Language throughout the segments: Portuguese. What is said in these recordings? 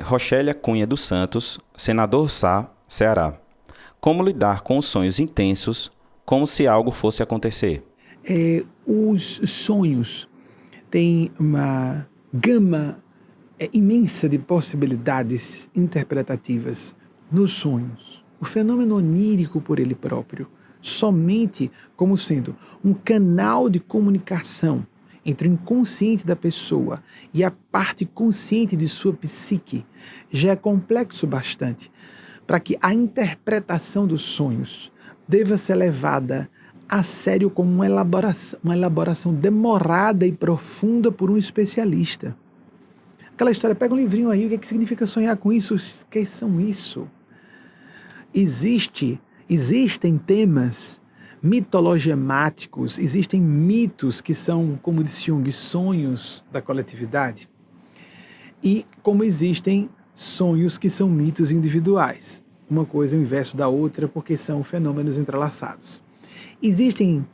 Rochélia Cunha dos Santos, Senador Sá, Ceará. Como lidar com os sonhos intensos, como se algo fosse acontecer? Os sonhos têm uma gama imensa de possibilidades interpretativas nos sonhos. O fenômeno onírico por ele próprio, somente como sendo um canal de comunicação entre o inconsciente da pessoa e a parte consciente de sua psique, já é complexo bastante para que a interpretação dos sonhos deva ser levada a sério como uma elaboração demorada e profunda por um especialista. Aquela história, pega um livrinho aí, o que significa sonhar com isso? Esqueçam isso. Existem temas mitologemáticos, existem mitos que são, como disse Jung, sonhos da coletividade. E como existem sonhos que são mitos individuais. Uma coisa é o inverso da outra, porque são fenômenos entrelaçados. Existem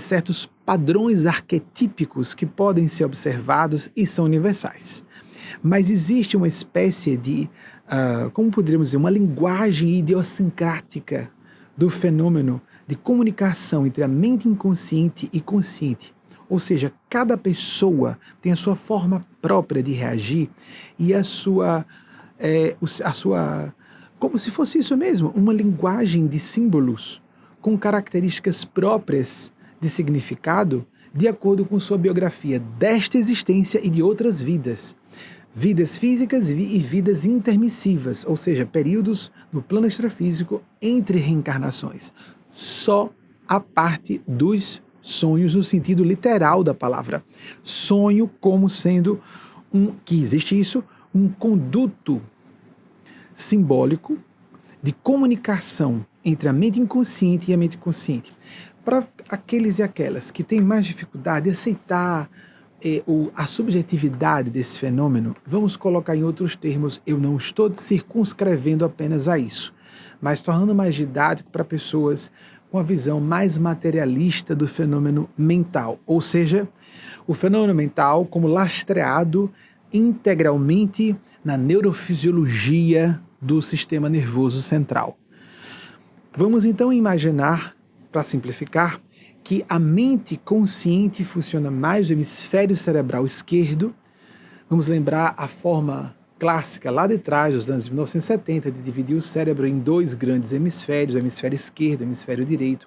certos padrões arquetípicos que podem ser observados e são universais. Mas existe uma espécie de, como poderíamos dizer, uma linguagem idiosincrática do fenômeno de comunicação entre a mente inconsciente e consciente. Ou seja, cada pessoa tem a sua forma própria de reagir e a sua como se fosse isso mesmo, uma linguagem de símbolos com características próprias de significado de acordo com sua biografia desta existência e de outras vidas. Vidas físicas e vidas intermissivas, ou seja, períodos no plano extrafísico entre reencarnações. Só a parte dos sonhos no sentido literal da palavra. Sonho como sendo que existe isso, um conduto simbólico de comunicação entre a mente inconsciente e a mente consciente. Para aqueles e aquelas que têm mais dificuldade de aceitar a subjetividade desse fenômeno, vamos colocar em outros termos, eu não estou circunscrevendo apenas a isso, mas tornando mais didático para pessoas com a visão mais materialista do fenômeno mental, ou seja, o fenômeno mental como lastreado integralmente na neurofisiologia do sistema nervoso central. Vamos então imaginar, para simplificar, que a mente consciente funciona mais no hemisfério cerebral esquerdo. Vamos lembrar a forma clássica lá de trás dos anos 1970 de dividir o cérebro em dois grandes hemisférios, o hemisfério esquerdo e o hemisfério direito.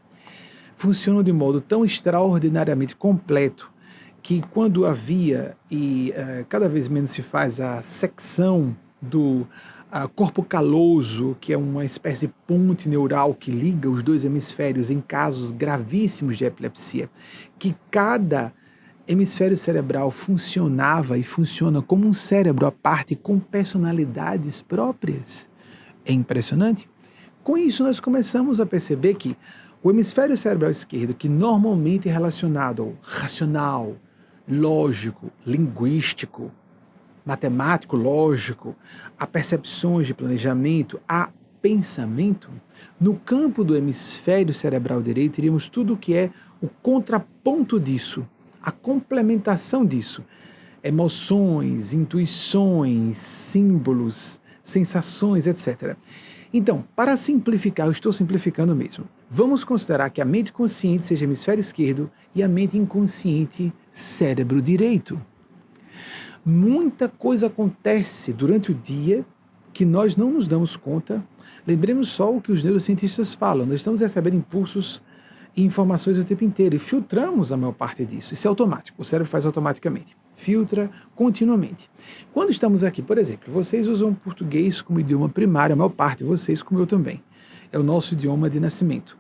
Funcionam de modo tão extraordinariamente completo que quando havia, e cada vez menos se faz, a secção do corpo caloso, que é uma espécie de ponte neural que liga os dois hemisférios em casos gravíssimos de epilepsia, que cada hemisfério cerebral funcionava e funciona como um cérebro à parte com personalidades próprias. É impressionante. Com isso, nós começamos a perceber que o hemisfério cerebral esquerdo, que normalmente é relacionado ao racional, lógico, linguístico, matemático, lógico, a percepções de planejamento, a pensamento, no campo do hemisfério cerebral direito, teríamos tudo o que é o contraponto disso, a complementação disso. Emoções, intuições, símbolos, sensações, etc. Então, para simplificar, eu estou simplificando mesmo, vamos considerar que a mente consciente seja hemisfério esquerdo e a mente inconsciente cérebro direito. Muita coisa acontece durante o dia que nós não nos damos conta. Lembremos só o que os neurocientistas falam, nós estamos recebendo impulsos e informações o tempo inteiro e filtramos a maior parte disso. Isso é automático, o cérebro faz automaticamente, filtra continuamente. Quando estamos aqui, por exemplo, vocês usam o português como idioma primário, a maior parte de vocês, como eu também. É o nosso idioma de nascimento.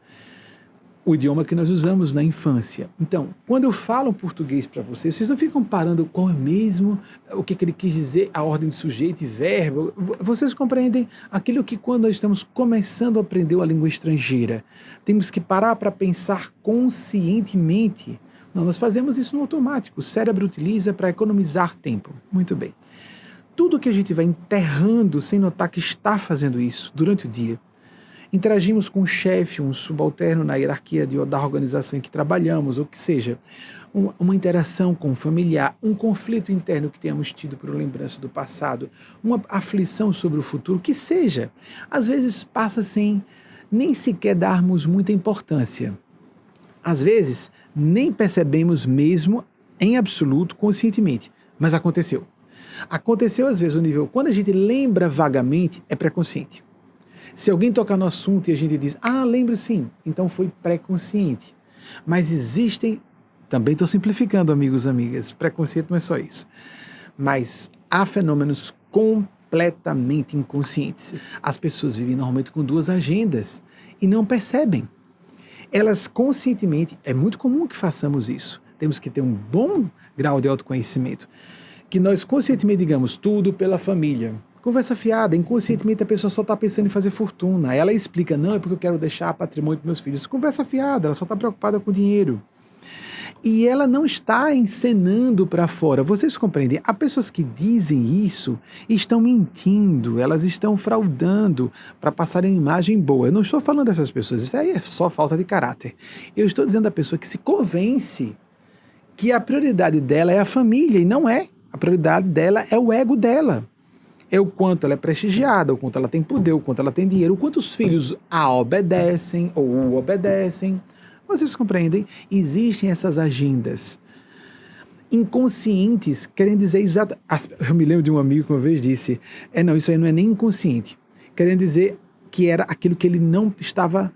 O idioma que nós usamos na infância. Então, quando eu falo português para vocês, vocês não ficam parando qual é mesmo, o que ele quis dizer, a ordem de sujeito e verbo. Vocês compreendem aquilo que quando nós estamos começando a aprender uma língua estrangeira, temos que parar para pensar conscientemente. Não, nós fazemos isso no automático. O cérebro utiliza para economizar tempo. Muito bem. Tudo que a gente vai enterrando sem notar que está fazendo isso durante o dia, interagimos com um chefe, um subalterno na hierarquia da organização em que trabalhamos, ou que seja, uma interação com um familiar, um conflito interno que tenhamos tido por lembrança do passado, uma aflição sobre o futuro, que seja, às vezes passa sem nem sequer darmos muita importância. Às vezes, nem percebemos mesmo, em absoluto, conscientemente, mas aconteceu. Aconteceu às vezes no nível, quando a gente lembra vagamente, é pré-consciente. Se alguém tocar no assunto e a gente diz, lembro sim, então foi pré-consciente. Mas existem, também estou simplificando, amigos e amigas, pré-consciente não é só isso, mas há fenômenos completamente inconscientes. As pessoas vivem normalmente com duas agendas e não percebem. Elas conscientemente, é muito comum que façamos isso, temos que ter um bom grau de autoconhecimento, que nós conscientemente digamos tudo pela família. Conversa fiada, inconscientemente a pessoa só está pensando em fazer fortuna. Ela explica, não, é porque eu quero deixar patrimônio para meus filhos. Conversa fiada, ela só está preocupada com o dinheiro. E ela não está encenando para fora. Vocês compreendem? Há pessoas que dizem isso e estão mentindo, elas estão fraudando para passarem uma imagem boa. Eu não estou falando dessas pessoas, isso aí é só falta de caráter. Eu estou dizendo da pessoa que se convence que a prioridade dela é a família, e não é. A prioridade dela é o ego dela. É o quanto ela é prestigiada, o quanto ela tem poder, o quanto ela tem dinheiro, o quanto os filhos a obedecem ou o obedecem. Vocês compreendem? Existem essas agendas inconscientes, querem dizer exatamente... Eu me lembro de um amigo que uma vez disse, não, isso aí não é nem inconsciente. Querendo dizer que era aquilo que ele não estava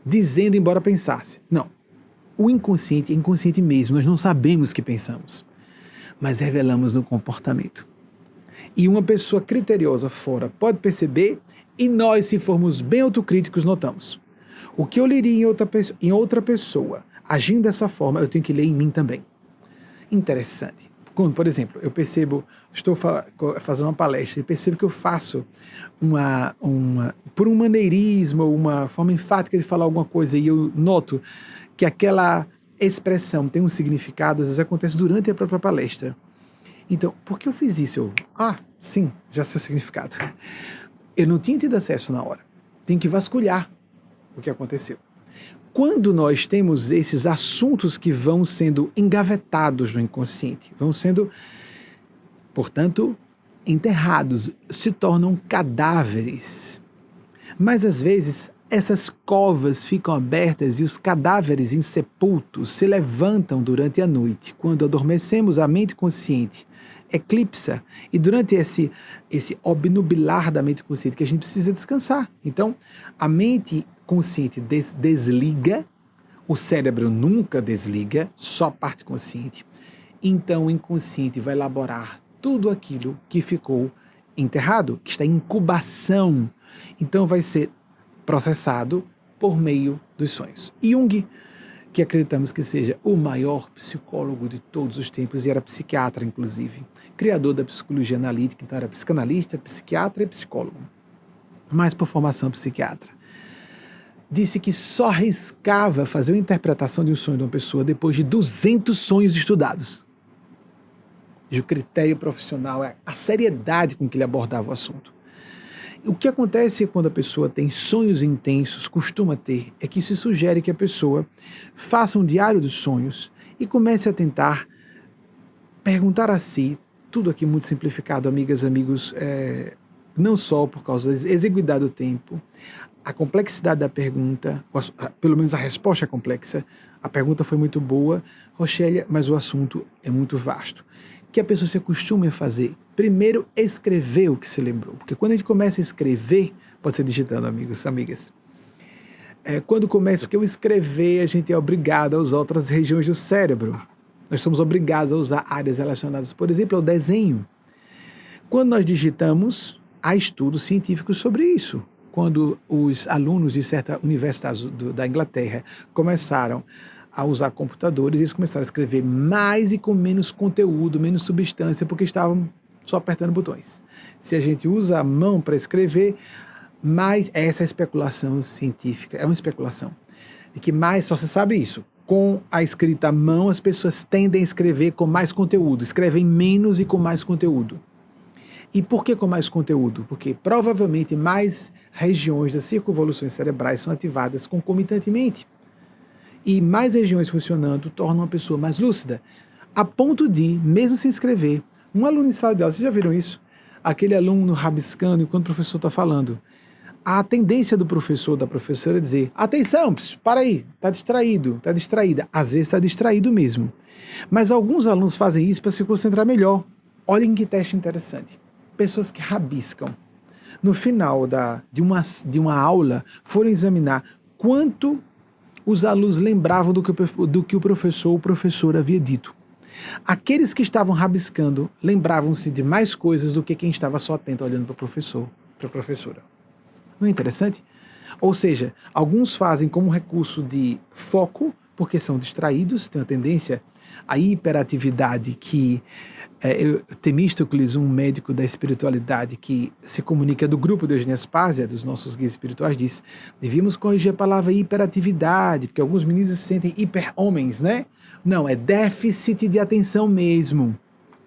dizendo, embora pensasse. Não. O inconsciente é inconsciente mesmo, nós não sabemos o que pensamos, mas revelamos no comportamento. E uma pessoa criteriosa fora pode perceber, e nós, se formos bem autocríticos, notamos. O que eu leria em outra pessoa, agindo dessa forma, eu tenho que ler em mim também. Interessante. Quando, por exemplo, eu percebo, estou fazendo uma palestra e percebo que eu faço por um maneirismo ou uma forma enfática de falar alguma coisa, e eu noto que aquela expressão tem um significado, às vezes acontece durante a própria palestra. Então, por que eu fiz isso? Sim, já sei o significado. Eu não tinha tido acesso na hora. Tenho que vasculhar o que aconteceu. Quando nós temos esses assuntos que vão sendo engavetados no inconsciente, vão sendo, portanto, enterrados, se tornam cadáveres. Mas, às vezes, essas covas ficam abertas e os cadáveres insepultos se levantam durante a noite. Quando adormecemos, a mente consciente eclipsa, e durante esse obnubilar da mente consciente que a gente precisa descansar. Então, a mente consciente desliga, o cérebro nunca desliga, só a parte consciente. Então, o inconsciente vai elaborar tudo aquilo que ficou enterrado, que está em incubação. Então, vai ser processado por meio dos sonhos. Jung, que acreditamos que seja o maior psicólogo de todos os tempos, e era psiquiatra, inclusive, criador da psicologia analítica, então era psicanalista, psiquiatra e psicólogo, mas por formação psiquiatra. Disse que só arriscava fazer uma interpretação de um sonho de uma pessoa depois de 200 sonhos estudados. E o critério profissional é a seriedade com que ele abordava o assunto. O que acontece quando a pessoa tem sonhos intensos, costuma ter, é que se sugere que a pessoa faça um diário dos sonhos e comece a tentar perguntar a si, tudo aqui muito simplificado, amigas, amigos, não só por causa da exiguidade do tempo, a complexidade da pergunta, pelo menos a resposta é complexa, a pergunta foi muito boa, Roxélia, mas o assunto é muito vasto. Que a pessoa se acostume a fazer. Primeiro, escrever o que se lembrou. Porque quando a gente começa a escrever, pode ser digitando, amigos, amigas. Quando começa, porque o escrever, a gente é obrigado a usar outras regiões do cérebro. Nós somos obrigados a usar áreas relacionadas, por exemplo, ao desenho. Quando nós digitamos, há estudos científicos sobre isso. Quando os alunos de certas universidades da Inglaterra começaram a usar computadores, eles começaram a escrever mais e com menos conteúdo, menos substância, porque estavam só apertando botões. Se a gente usa a mão para escrever, mais essa é a especulação científica, é uma especulação, de que mais, só se sabe isso, com a escrita à mão as pessoas tendem a escrever com mais conteúdo, escrevem menos e com mais conteúdo. E por que com mais conteúdo? Porque provavelmente mais regiões das circunvoluções cerebrais são ativadas concomitantemente. E mais regiões funcionando tornam uma pessoa mais lúcida. A ponto de, mesmo sem escrever, um aluno em sala de aula, vocês já viram isso? Aquele aluno rabiscando enquanto o professor está falando. A tendência do professor, da professora é dizer: atenção, para aí, está distraído, está distraída. Às vezes está distraído mesmo. Mas alguns alunos fazem isso para se concentrar melhor. Olhem que teste interessante. Pessoas que rabiscam. No final de uma aula, foram examinar quanto os alunos lembravam do que o professor ou professora havia dito. Aqueles que estavam rabiscando lembravam-se de mais coisas do que quem estava só atento olhando para o professor, para a professora. Não é interessante? Ou seja, alguns fazem como recurso de foco, porque são distraídos, tem uma tendência à hiperatividade que Temístocles, um médico da espiritualidade que se comunica do grupo de Eugênia Spazia, dos nossos guias espirituais, diz: devíamos corrigir a palavra hiperatividade, porque alguns meninos se sentem hiper-homens, né? Não, é déficit de atenção mesmo.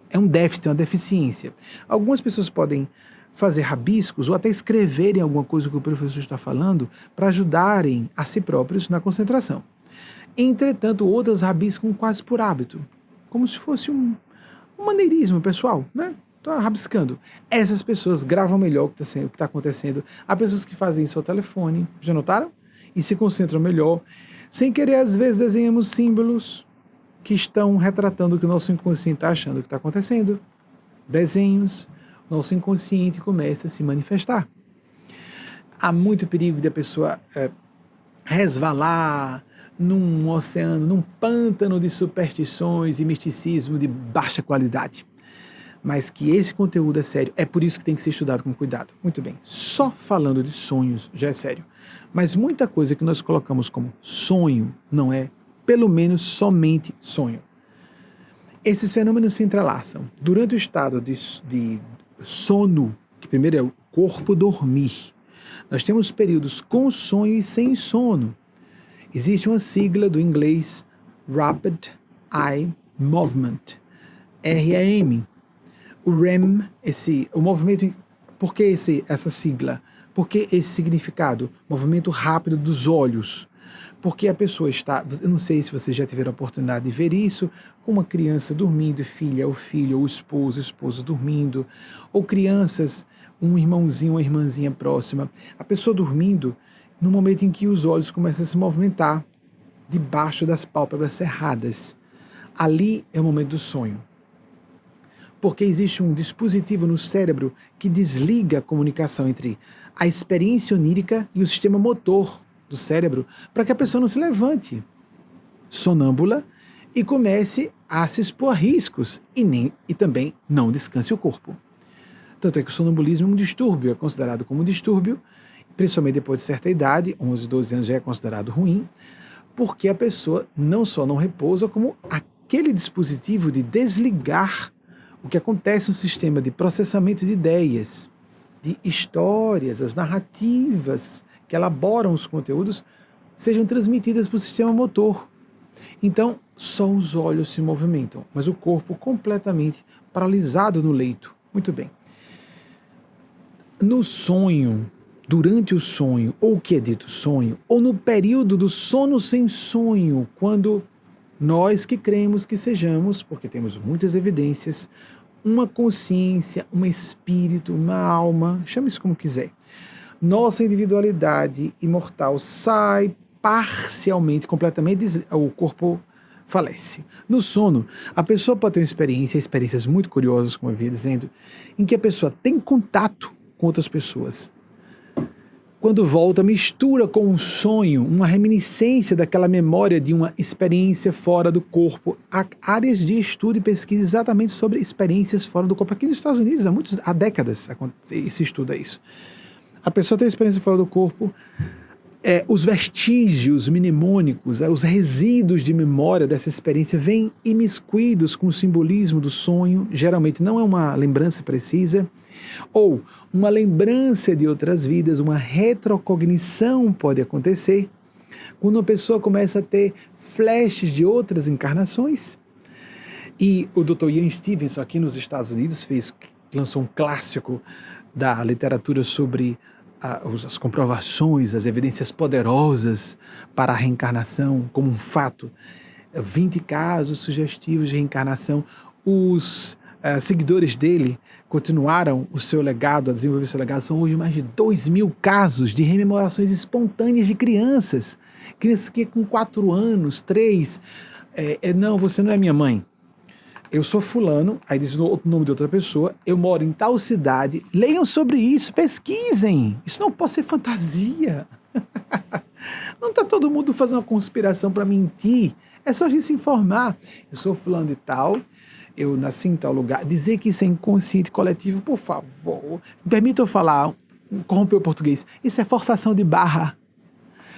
É um déficit, uma deficiência. Algumas pessoas podem fazer rabiscos ou até escreverem alguma coisa que o professor está falando para ajudarem a si próprios na concentração. Entretanto, outras rabiscam quase por hábito, como se fosse um maneirismo pessoal, né? Estou rabiscando. Essas pessoas gravam melhor o que está acontecendo. Há pessoas que fazem isso ao telefone, já notaram? E se concentram melhor. Sem querer, às vezes, desenhamos símbolos que estão retratando o que o nosso inconsciente está achando que está acontecendo. Desenhos, nosso inconsciente começa a se manifestar. Há muito perigo de a pessoa resvalar num oceano, num pântano de superstições e misticismo de baixa qualidade. Mas que esse conteúdo é sério, é por isso que tem que ser estudado com cuidado. Muito bem, só falando de sonhos já é sério. Mas muita coisa que nós colocamos como sonho não é, pelo menos, somente sonho. Esses fenômenos se entrelaçam. Durante o estado de sono, que primeiro é o corpo dormir, nós temos períodos com sonho e sem sono. Existe uma sigla do inglês Rapid Eye Movement, REM. O REM, o movimento, por que essa sigla? Por que esse significado? Movimento rápido dos olhos. Porque a pessoa está, eu não sei se vocês já tiveram a oportunidade de ver isso, com uma criança dormindo, filha ou filho, ou esposo dormindo, ou crianças, um irmãozinho, uma irmãzinha próxima, a pessoa dormindo, no momento em que os olhos começam a se movimentar debaixo das pálpebras cerradas. Ali é o momento do sonho. Porque existe um dispositivo no cérebro que desliga a comunicação entre a experiência onírica e o sistema motor do cérebro para que a pessoa não se levante sonâmbula e comece a se expor a riscos e também não descanse o corpo. Tanto é que o sonambulismo é um distúrbio, é considerado como um distúrbio, principalmente depois de certa idade, 11, 12 anos já é considerado ruim, porque a pessoa não só não repousa, como aquele dispositivo de desligar o que acontece no sistema de processamento de ideias, de histórias, as narrativas que elaboram os conteúdos, sejam transmitidas para o sistema motor. Então, só os olhos se movimentam, mas o corpo completamente paralisado no leito. Muito bem. No sonho, durante o sonho, ou o que é dito sonho, ou no período do sono sem sonho, quando nós que cremos que sejamos, porque temos muitas evidências, uma consciência, um espírito, uma alma, chame isso como quiser, nossa individualidade imortal sai parcialmente, completamente, o corpo falece. No sono, a pessoa pode ter experiências muito curiosas, como eu vinha dizendo, em que a pessoa tem contato com outras pessoas. Quando volta, mistura com um sonho, uma reminiscência daquela memória de uma experiência fora do corpo. Há áreas de estudo e pesquisa exatamente sobre experiências fora do corpo. Aqui nos Estados Unidos, há décadas se estuda isso. A pessoa tem experiência fora do corpo, os vestígios mnemônicos, os resíduos de memória dessa experiência vêm imiscuídos com o simbolismo do sonho, geralmente não é uma lembrança precisa, ou uma lembrança de outras vidas, uma retrocognição pode acontecer, quando a pessoa começa a ter flashes de outras encarnações. E o Dr. Ian Stevenson, aqui nos Estados Unidos, fez lançou um clássico da literatura sobre as comprovações, as evidências poderosas para a reencarnação como um fato. 20 casos sugestivos de reencarnação. Os seguidores dele continuaram o seu legado, a desenvolver o seu legado. São hoje mais de 2.000 casos de rememorações espontâneas de crianças. Crianças que com 4 anos, 3, não, você não é minha mãe. Eu sou fulano, aí diz o nome de outra pessoa, eu moro em tal cidade, leiam sobre isso, pesquisem. Isso não pode ser fantasia. Não está todo mundo fazendo uma conspiração para mentir. É só a gente se informar. Eu sou fulano de tal, eu nasci em tal lugar. Dizer que isso é inconsciente coletivo, por favor. Me permita eu falar, corromper o português. Isso é forçação de barra.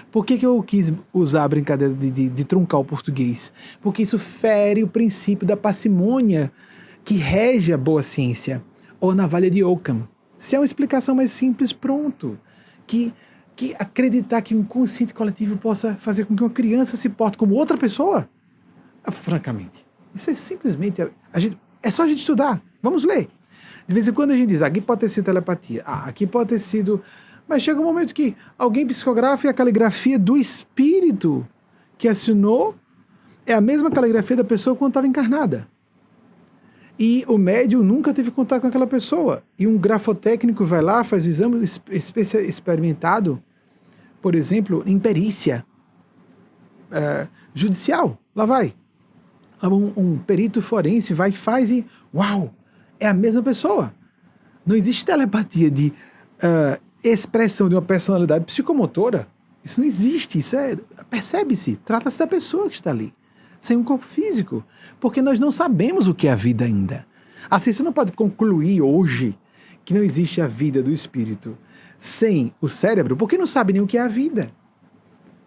Por que eu quis usar a brincadeira de truncar o português? Porque isso fere o princípio da parcimônia que rege a boa ciência, ou a navalha de Ockham. Se é uma explicação mais simples, pronto. Que acreditar que um inconsciente coletivo possa fazer com que uma criança se porte como outra pessoa? Francamente, isso é simplesmente... é só a gente estudar. Vamos ler. De vez em quando a gente diz, aqui pode ter sido telepatia, aqui pode ter sido... Mas chega um momento que alguém psicografa e a caligrafia do espírito que assinou é a mesma caligrafia da pessoa quando estava encarnada. E o médium nunca teve contato com aquela pessoa. E um grafotécnico vai lá, faz o exame experimentado, por exemplo, em perícia judicial. Lá vai. Um perito forense vai e faz e... Uau! É a mesma pessoa. Não existe telepatia de... expressão de uma personalidade psicomotora. Isso não existe, percebe-se, trata-se da pessoa que está ali, sem um corpo físico, porque nós não sabemos o que é a vida ainda. A ciência não pode concluir hoje que não existe a vida do espírito sem o cérebro, porque não sabe nem o que é a vida.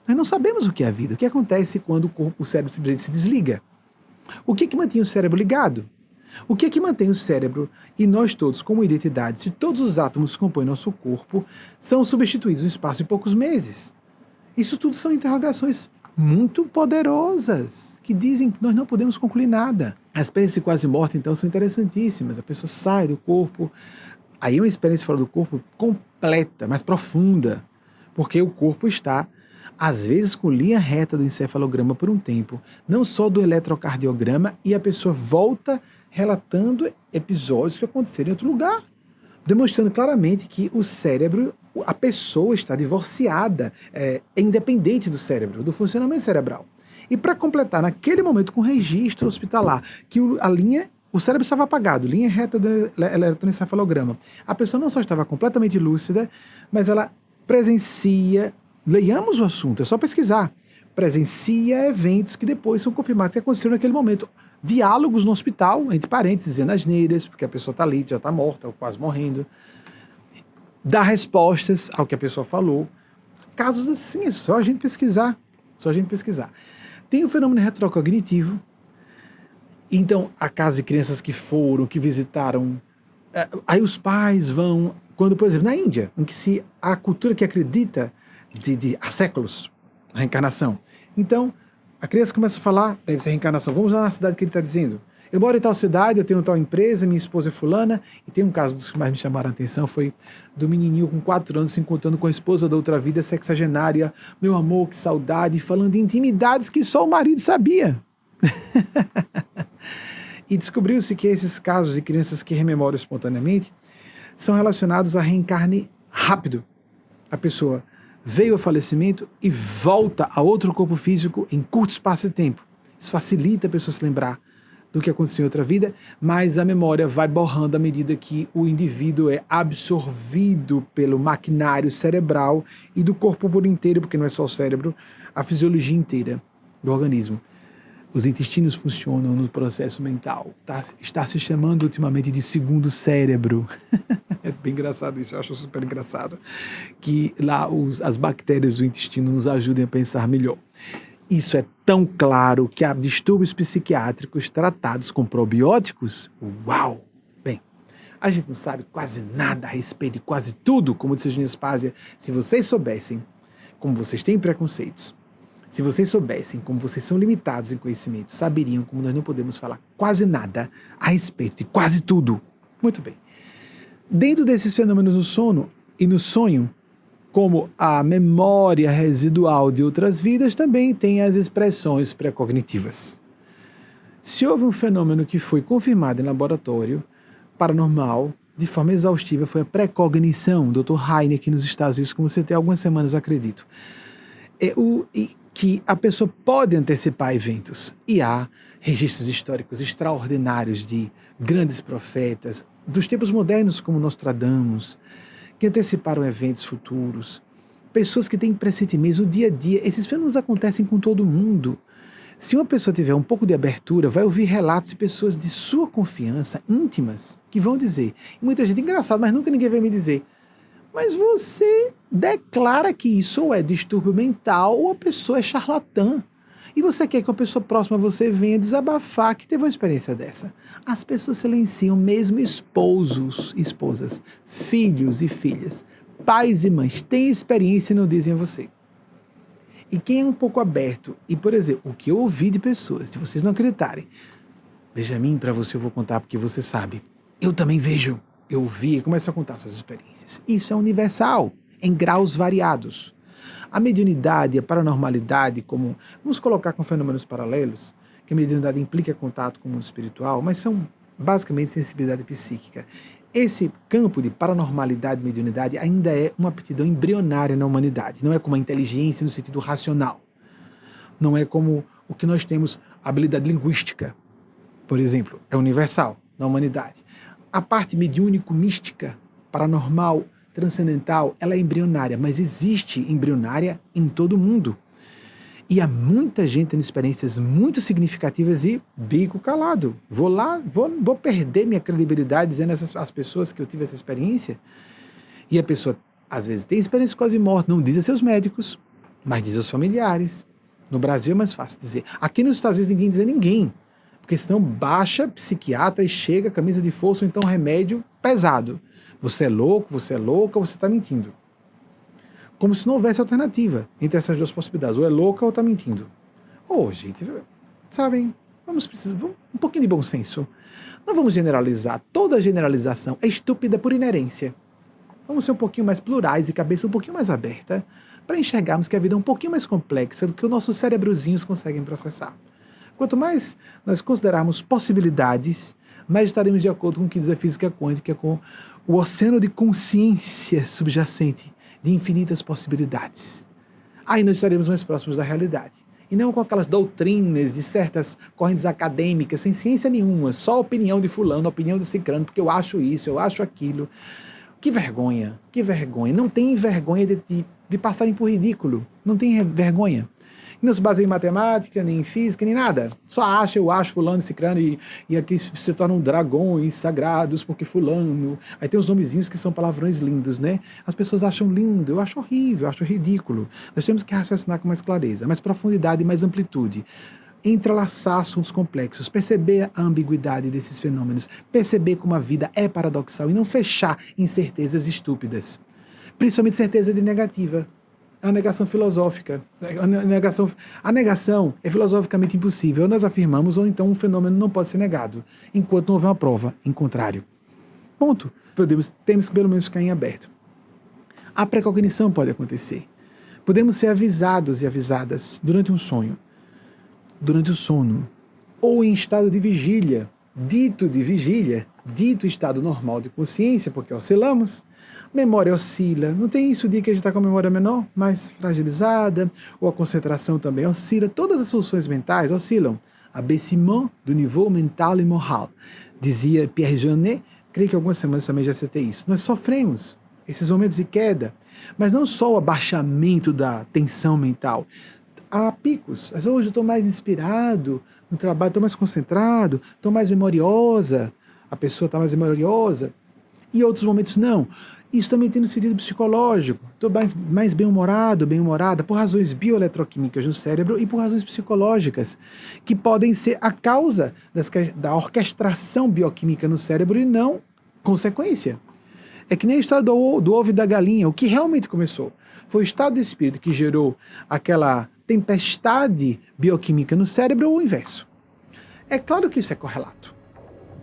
Nós não sabemos o que é a vida, o que acontece quando o cérebro simplesmente se desliga. O que mantinha o cérebro ligado? O que mantém o cérebro e nós todos como identidade, se todos os átomos que compõem nosso corpo são substituídos no espaço de poucos meses? Isso tudo são interrogações muito poderosas, que dizem que nós não podemos concluir nada. As experiências de quase morte, então, são interessantíssimas. A pessoa sai do corpo, aí é uma experiência fora do corpo completa, mais profunda, porque o corpo está, às vezes, com linha reta do encefalograma por um tempo, não só do eletrocardiograma, e a pessoa volta relatando episódios que aconteceram em outro lugar, demonstrando claramente que o cérebro, a pessoa está divorciada, é independente do cérebro, do funcionamento cerebral. E para completar, naquele momento, com registro hospitalar, que o cérebro estava apagado, linha reta do eletroencefalograma, a pessoa não só estava completamente lúcida, mas ela presencia, leiamos o assunto, é só pesquisar, presencia eventos que depois são confirmados que aconteceram naquele momento. Diálogos no hospital, entre parênteses, dizendo asneiras, porque a pessoa está ali, já está morta, ou quase morrendo. Dá respostas ao que a pessoa falou. Casos assim, é só a gente pesquisar. Só a gente pesquisar. Tem o fenômeno retrocognitivo. Então, a casa de crianças que foram, que visitaram, aí os pais vão, quando, por exemplo, na Índia, em que há a cultura que acredita há séculos na reencarnação. Então, a criança começa a falar, deve ser reencarnação. Vamos lá na cidade que ele está dizendo. Eu moro em tal cidade, eu tenho tal empresa, minha esposa é fulana. E tem um caso dos que mais me chamaram a atenção, foi do menininho com 4 anos se encontrando com a esposa da outra vida, sexagenária. Meu amor, que saudade, falando de intimidades que só o marido sabia. E descobriu-se que esses casos de crianças que rememoram espontaneamente são relacionados a reencarne rápido. A pessoa veio ao falecimento e volta a outro corpo físico em curto espaço de tempo. Isso facilita a pessoa se lembrar do que aconteceu em outra vida, mas a memória vai borrando à medida que o indivíduo é absorvido pelo maquinário cerebral e do corpo por inteiro, porque não é só o cérebro, a fisiologia inteira do organismo. Os intestinos funcionam no processo mental. Está se chamando ultimamente de segundo cérebro. É bem engraçado isso, eu acho super engraçado. Que lá as bactérias do intestino nos ajudem a pensar melhor. Isso é tão claro que há distúrbios psiquiátricos tratados com probióticos. Uau! Bem, a gente não sabe quase nada a respeito de quase tudo, como disse Eugênio Spazia. Se vocês soubessem como vocês têm preconceitos, se vocês soubessem como vocês são limitados em conhecimento, saberiam como nós não podemos falar quase nada a respeito de quase tudo. Muito bem. Dentro desses fenômenos no sono e no sonho, como a memória residual de outras vidas, também tem as expressões pré-cognitivas. Se houve um fenômeno que foi confirmado em laboratório paranormal, de forma exaustiva, foi a pré-cognição, Dr. Heineck nos Estados Unidos, como você tem algumas semanas, acredito. Que a pessoa pode antecipar eventos. E há registros históricos extraordinários de grandes profetas, dos tempos modernos como Nostradamus, que anteciparam eventos futuros. Pessoas que têm pressentimento no dia a dia. Esses fenômenos acontecem com todo mundo. Se uma pessoa tiver um pouco de abertura, vai ouvir relatos de pessoas de sua confiança, íntimas, que vão dizer. E muita gente, engraçado, mas nunca ninguém vai me dizer. Mas você declara que isso ou é distúrbio mental ou a pessoa é charlatã. E você quer que uma pessoa próxima a você venha desabafar que teve uma experiência dessa. As pessoas silenciam mesmo esposos, esposas, filhos e filhas, pais e mães, têm experiência e não dizem a você. E quem é um pouco aberto, e por exemplo, o que eu ouvi de pessoas, se vocês não acreditarem, Benjamin, para você eu vou contar porque você sabe, eu também vejo, eu ouvi e começo a contar suas experiências. Isso é universal, em graus variados. A mediunidade e a paranormalidade, como vamos colocar com fenômenos paralelos, que a mediunidade implica contato com o mundo espiritual, mas são basicamente sensibilidade psíquica. Esse campo de paranormalidade e mediunidade ainda é uma aptidão embrionária na humanidade. Não é como a inteligência no sentido racional. Não é como o que nós temos, a habilidade linguística, por exemplo, é universal na humanidade. A parte mediúnico-mística, paranormal, transcendental, ela é embrionária, mas existe embrionária em todo mundo. E há muita gente tendo experiências muito significativas e bico calado. Vou perder minha credibilidade dizendo às pessoas que eu tive essa experiência. E a pessoa, às vezes, tem experiência quase morta, não diz a seus médicos, mas diz aos familiares. No Brasil é mais fácil dizer. Aqui nos Estados Unidos ninguém diz a ninguém, porque senão baixa psiquiatra e chega camisa de força ou então remédio pesado. Você é louco, você é louca, você está mentindo. Como se não houvesse alternativa entre essas duas possibilidades. Ou é louca ou está mentindo. Gente, sabem, vamos um pouquinho de bom senso. Não vamos generalizar. Toda generalização é estúpida por inerência. Vamos ser um pouquinho mais plurais e cabeça um pouquinho mais aberta para enxergarmos que a vida é um pouquinho mais complexa do que os nossos cérebrozinhos conseguem processar. Quanto mais nós considerarmos possibilidades, mais estaremos de acordo com o que diz a física quântica, com o oceano de consciência subjacente de infinitas possibilidades. Aí nós estaremos mais próximos da realidade. E não com aquelas doutrinas de certas correntes acadêmicas, sem ciência nenhuma, só a opinião de fulano, a opinião de cicrano, porque eu acho isso, eu acho aquilo. Que vergonha, que vergonha. Não tem vergonha de passarem por ridículo. Não tem vergonha. E não se baseia em matemática, nem em física, nem nada. Só acha, eu acho, fulano, cicrano, e aqui se tornam dragões sagrados, porque fulano... Aí tem os nomezinhos que são palavrões lindos, né? As pessoas acham lindo, eu acho horrível, eu acho ridículo. Nós temos que raciocinar com mais clareza, mais profundidade e mais amplitude. Entrelaçar assuntos complexos, perceber a ambiguidade desses fenômenos, perceber como a vida é paradoxal e não fechar em certezas estúpidas. Principalmente certeza de negativa. A negação filosófica. A negação é filosoficamente impossível. Ou nós afirmamos, ou então um fenômeno não pode ser negado, enquanto não houver uma prova em contrário. Ponto. Temos que pelo menos ficar em aberto. A precognição pode acontecer. Podemos ser avisados e avisadas durante um sonho, durante o sono, ou em estado de vigília, dito estado normal de consciência, porque oscilamos. Memória oscila, não tem isso de que a gente está com a memória menor, mais fragilizada, ou a concentração também oscila, todas as soluções mentais oscilam. Abaissement do niveau mental e moral, dizia Pierre Janet, creio que algumas semanas também já citei isso. Nós sofremos esses momentos de queda, mas não só o abaixamento da tensão mental. Há picos, hoje eu estou mais inspirado no trabalho, estou mais concentrado, estou mais memoriosa, a pessoa está mais memoriosa, e outros momentos não. Isso também tem no sentido psicológico. Estou mais bem-humorado, bem-humorada, por razões bioeletroquímicas no cérebro e por razões psicológicas, que podem ser a causa da orquestração bioquímica no cérebro e não consequência. É que nem a história do ovo e da galinha. O que realmente começou foi o estado de espírito que gerou aquela tempestade bioquímica no cérebro ou o inverso. É claro que isso é correlato.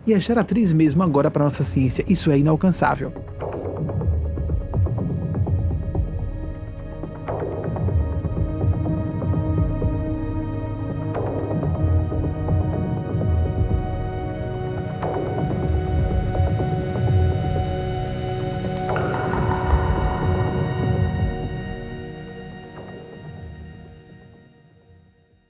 E a geratriz mesmo agora para nossa ciência, isso é inalcançável.